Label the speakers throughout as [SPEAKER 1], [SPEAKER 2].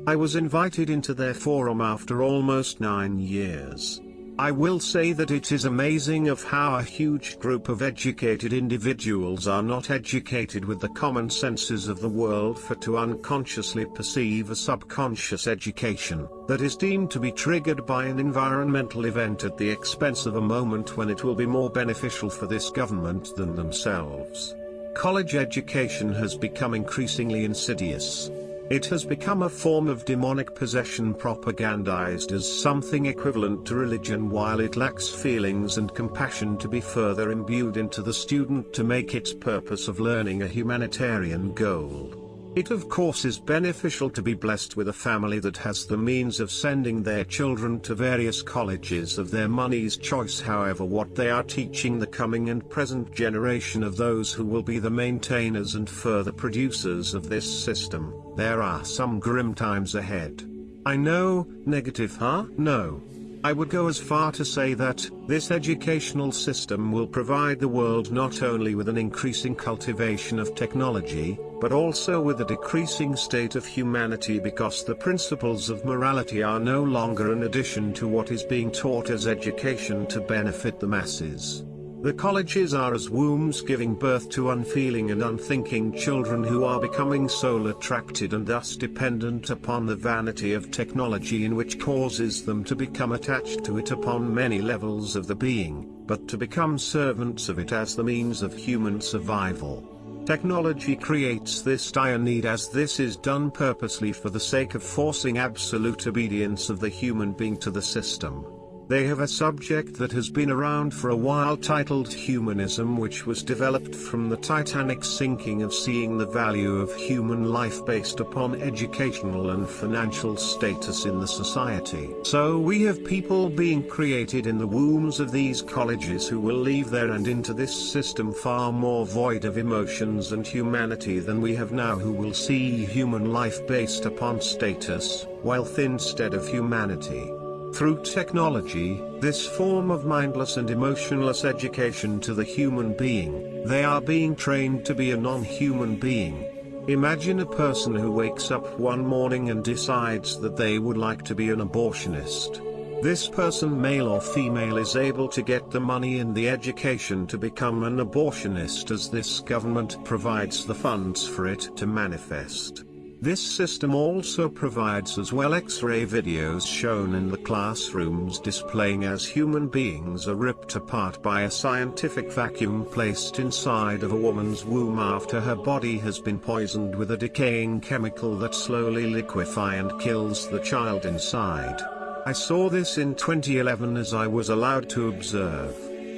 [SPEAKER 1] I was invited into their forum after almost 9 years. I will say that it is amazing of how a huge group of educated individuals are not educated with the common senses of the world for to unconsciously perceive a subconscious education that is deemed to be triggered by an environmental event at the expense of a moment when it will be more beneficial for this government than themselves. College education has become increasingly insidious. It has become a form of demonic possession propagandized as something equivalent to religion, while it lacks feelings and compassion to be further imbued into the student to make its purpose of learning a humanitarian goal. It of course is beneficial to be blessed with a family that has the means of sending their children to various colleges of their money's choice. However, what they are teaching the coming and present generation of those who will be the maintainers and further producers of this system, there are some grim times ahead. I know, negative huh? No. I would go as far to say that this educational system will provide the world not only with an increasing cultivation of technology, but also with a decreasing state of humanity, because the principles of morality are no longer an addition to what is being taught as education to benefit the masses. The colleges are as wombs giving birth to unfeeling and unthinking children who are becoming soul attracted and thus dependent upon the vanity of technology, in which causes them to become attached to it upon many levels of the being, but to become servants of it as the means of human survival. Technology creates this dire need, as this is done purposely for the sake of forcing absolute obedience of the human being to the system. They have a subject that has been around for a while titled humanism, which was developed from the Titanic sinking of seeing the value of human life based upon educational and financial status in the society. So we have people being created in the wombs of these colleges who will leave there and into this system far more void of emotions and humanity than we have now, who will see human life based upon status, wealth instead of humanity. Through technology, this form of mindless and emotionless education to the human being, they are being trained to be a non-human being. Imagine a person who wakes up one morning and decides that they would like to be an abortionist. This person, male or female, is able to get the money and the education to become an abortionist, as this government provides the funds for it to manifest. This system also provides as well X-ray videos shown in the classrooms displaying as human beings are ripped apart by a scientific vacuum placed inside of a woman's womb after her body has been poisoned with a decaying chemical that slowly liquefies and kills the child inside. I saw this in 2011 as I was allowed to observe.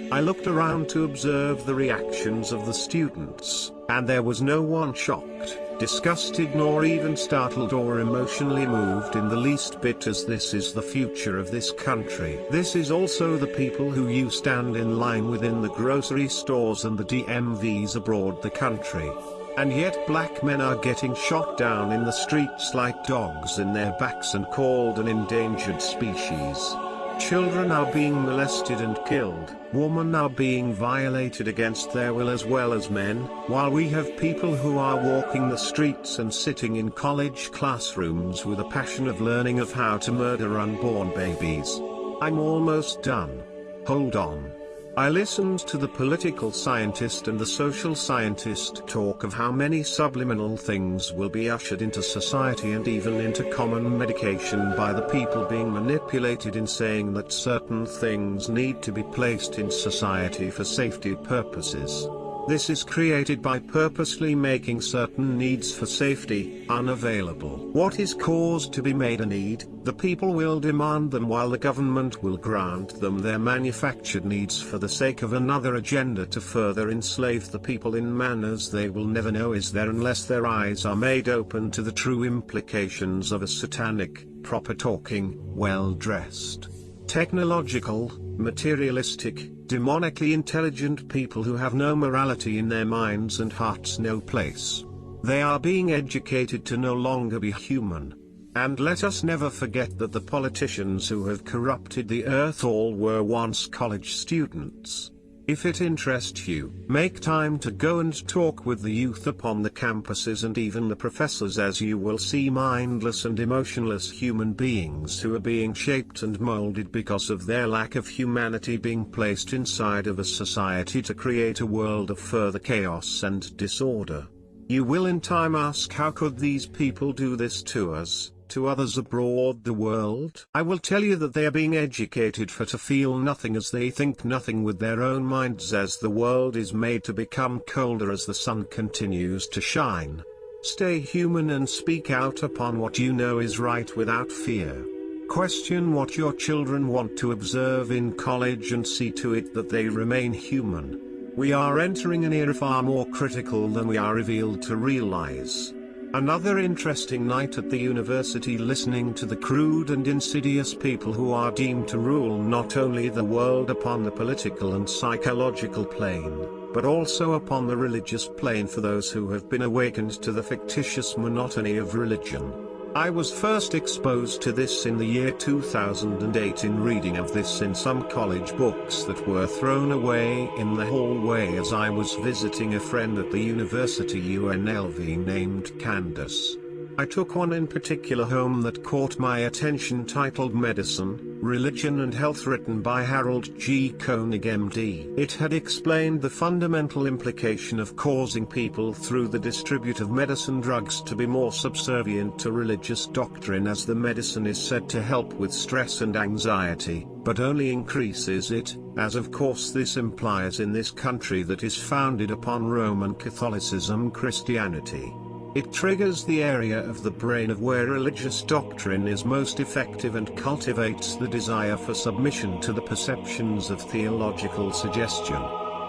[SPEAKER 1] I looked around to observe the reactions of the students, and there was no one shocked, disgusted, nor even startled or emotionally moved in the least bit, as this is the future of this country. This is also the people who you stand in line within the grocery stores and the DMVs abroad the country. And yet black men are getting shot down in the streets like dogs in their backs and called an endangered species. Children are being molested and killed, women are being violated against their will as well as men, while we have people who are walking the streets and sitting in college classrooms with a passion of learning of how to murder unborn babies. I'm almost done. Hold on. I listened to the political scientist and the social scientist talk of how many subliminal things will be ushered into society and even into common medication by the people being manipulated in saying that certain things need to be placed in society for safety purposes. This is created by purposely making certain needs for safety unavailable. What is caused to be made a need, the people will demand them, while the government will grant them their manufactured needs for the sake of another agenda to further enslave the people in manners they will never know is there unless their eyes are made open to the true implications of a satanic, proper-talking, well-dressed, technological, materialistic, demonically intelligent people who have no morality in their minds and hearts, no place. They are being educated to no longer be human. And let us never forget that the politicians who have corrupted the earth all were once college students. If it interests you, make time to go and talk with the youth upon the campuses and even the professors, as you will see mindless and emotionless human beings who are being shaped and molded because of their lack of humanity, being placed inside of a society to create a world of further chaos and disorder. You will in time ask, how could these people do this to us, to others abroad the world? I will tell you that they are being educated for to feel nothing as they think nothing with their own minds, as the world is made to become colder as the sun continues to shine. Stay human and speak out upon what you know is right without fear. Question what your children want to observe in college and see to it that they remain human. We are entering an era far more critical than we are revealed to realize. Another interesting night at the university, listening to the crude and insidious people who are deemed to rule not only the world upon the political and psychological plane, but also upon the religious plane for those who have been awakened to the fictitious monotony of religion. I was first exposed to this in the year 2008 in reading of this in some college books that were thrown away in the hallway as I was visiting a friend at the University UNLV named Candace. I took one in particular home that caught my attention, titled Medicine, Religion and Health, written by Harold G. Koenig MD. It had explained the fundamental implication of causing people through the distribute of medicine drugs to be more subservient to religious doctrine, as the medicine is said to help with stress and anxiety, but only increases it, as of course this implies in this country that is founded upon Roman Catholicism Christianity. It triggers the area of the brain of where religious doctrine is most effective and cultivates the desire for submission to the perceptions of theological suggestion.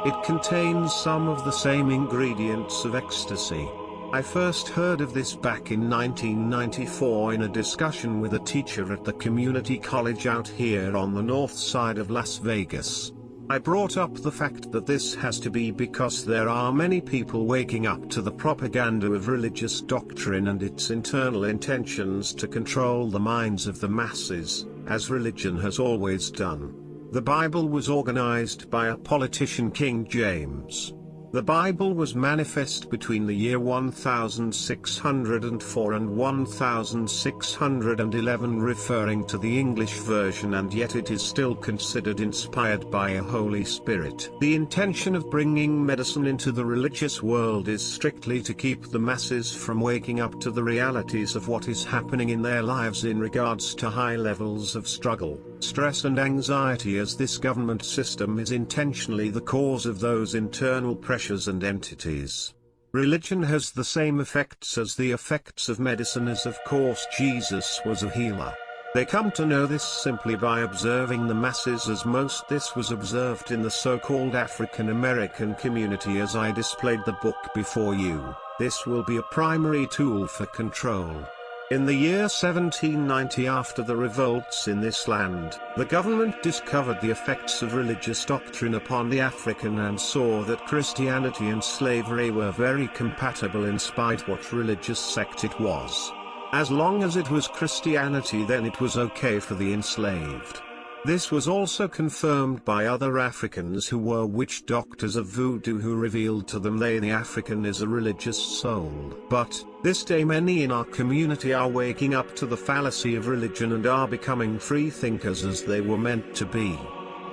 [SPEAKER 1] It contains some of the same ingredients of ecstasy. I first heard of this back in 1994 in a discussion with a teacher at the community college out here on the north side of Las Vegas. I brought up the fact that this has to be because there are many people waking up to the propaganda of religious doctrine and its internal intentions to control the minds of the masses, as religion has always done. The Bible was organized by a politician, King James. The Bible was manifest between the year 1604 and 1611, referring to the English version, and yet it is still considered inspired by a Holy Spirit. The intention of bringing medicine into the religious world is strictly to keep the masses from waking up to the realities of what is happening in their lives in regards to high levels of struggle, stress and anxiety, as this government system is intentionally the cause of those internal pressures and entities. Religion has the same effects as the effects of medicine, as of course Jesus was a healer. They come to know this simply by observing the masses, as most this was observed in the so-called African American community, as I displayed the book before you. This will be a primary tool for control. In the year 1790, after the revolts in this land, the government discovered the effects of religious doctrine upon the African and saw that Christianity and slavery were very compatible in spite what religious sect it was. As long as it was Christianity, then it was okay for the enslaved. This was also confirmed by other Africans who were witch doctors of voodoo, who revealed to them the African is a religious soul. But, this day many in our community are waking up to the fallacy of religion and are becoming free thinkers as they were meant to be.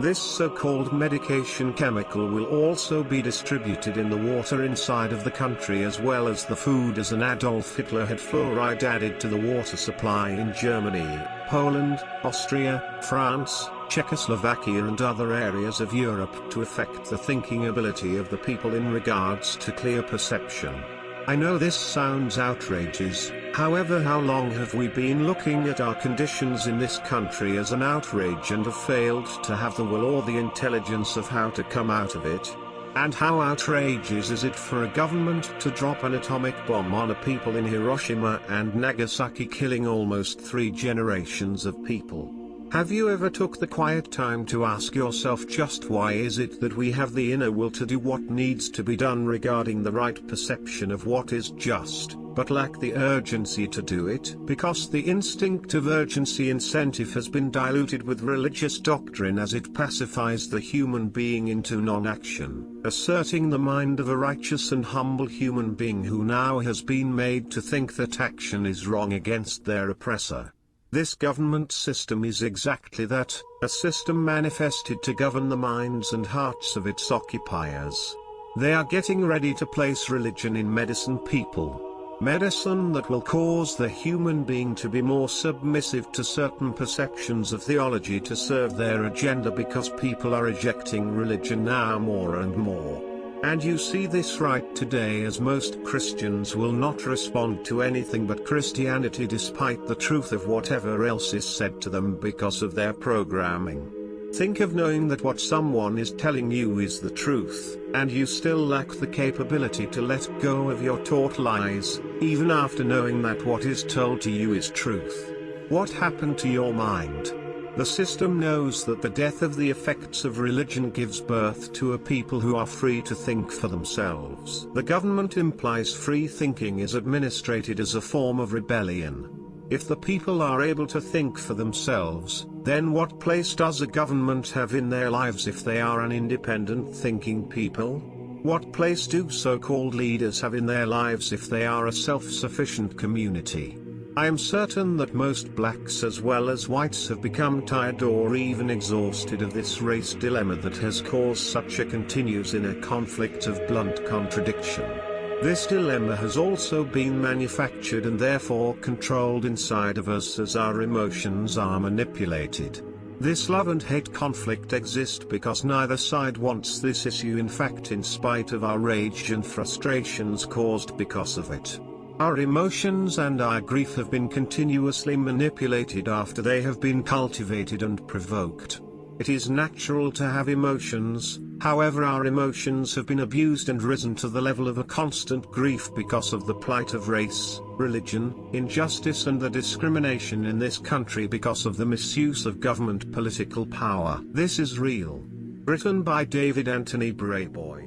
[SPEAKER 1] This so-called medication chemical will also be distributed in the water inside of the country, as well as the food, as an Adolf Hitler had fluoride added to the water supply in Germany, Poland, Austria, France, Czechoslovakia and other areas of Europe to affect the thinking ability of the people in regards to clear perception. I know this sounds outrageous, however, how long have we been looking at our conditions in this country as an outrage and have failed to have the will or the intelligence of how to come out of it? And how outrageous is it for a government to drop an atomic bomb on a people in Hiroshima and Nagasaki, killing almost 3 generations of people? Have you ever took the quiet time to ask yourself, just why is it that we have the inner will to do what needs to be done regarding the right perception of what is just? but lack the urgency to do it because the instinct of urgency incentive has been diluted with religious doctrine as it pacifies the human being into non-action, asserting the mind of a righteous and humble human being who now has been made to think that action is wrong against their oppressor. This government system is exactly that, a system manifested to govern the minds and hearts of its occupiers. They are getting ready to place religion in medicine people. Medicine that will cause the human being to be more submissive to certain perceptions of theology to serve their agenda because people are rejecting religion now more and more. And you see this right today as most Christians will not respond to anything but Christianity despite the truth of whatever else is said to them because of their programming. Think of knowing that what someone is telling you is the truth, and you still lack the capability to let go of your taught lies, even after knowing that what is told to you is truth. What happened to your mind? The system knows that the death of the effects of religion gives birth to a people who are free to think for themselves. The government implies free thinking is administrated as a form of rebellion. If the people are able to think for themselves, then what place does a government have in their lives if they are an independent thinking people? What place do so-called leaders have in their lives if they are a self-sufficient community? I am certain that most blacks as well as whites have become tired or even exhausted of this race dilemma that has caused such a continuous inner conflict of blunt contradiction. This dilemma has also been manufactured and therefore controlled inside of us as our emotions are manipulated. This love and hate conflict exists because neither side wants this issue, in fact, in spite of our rage and frustrations caused because of it. Our emotions and our grief have been continuously manipulated after they have been cultivated and provoked. It is natural to have emotions, however our emotions have been abused and risen to the level of a constant grief because of the plight of race, religion, injustice and the discrimination in this country because of the misuse of government political power. This is real. Written by David Anthony Brayboy.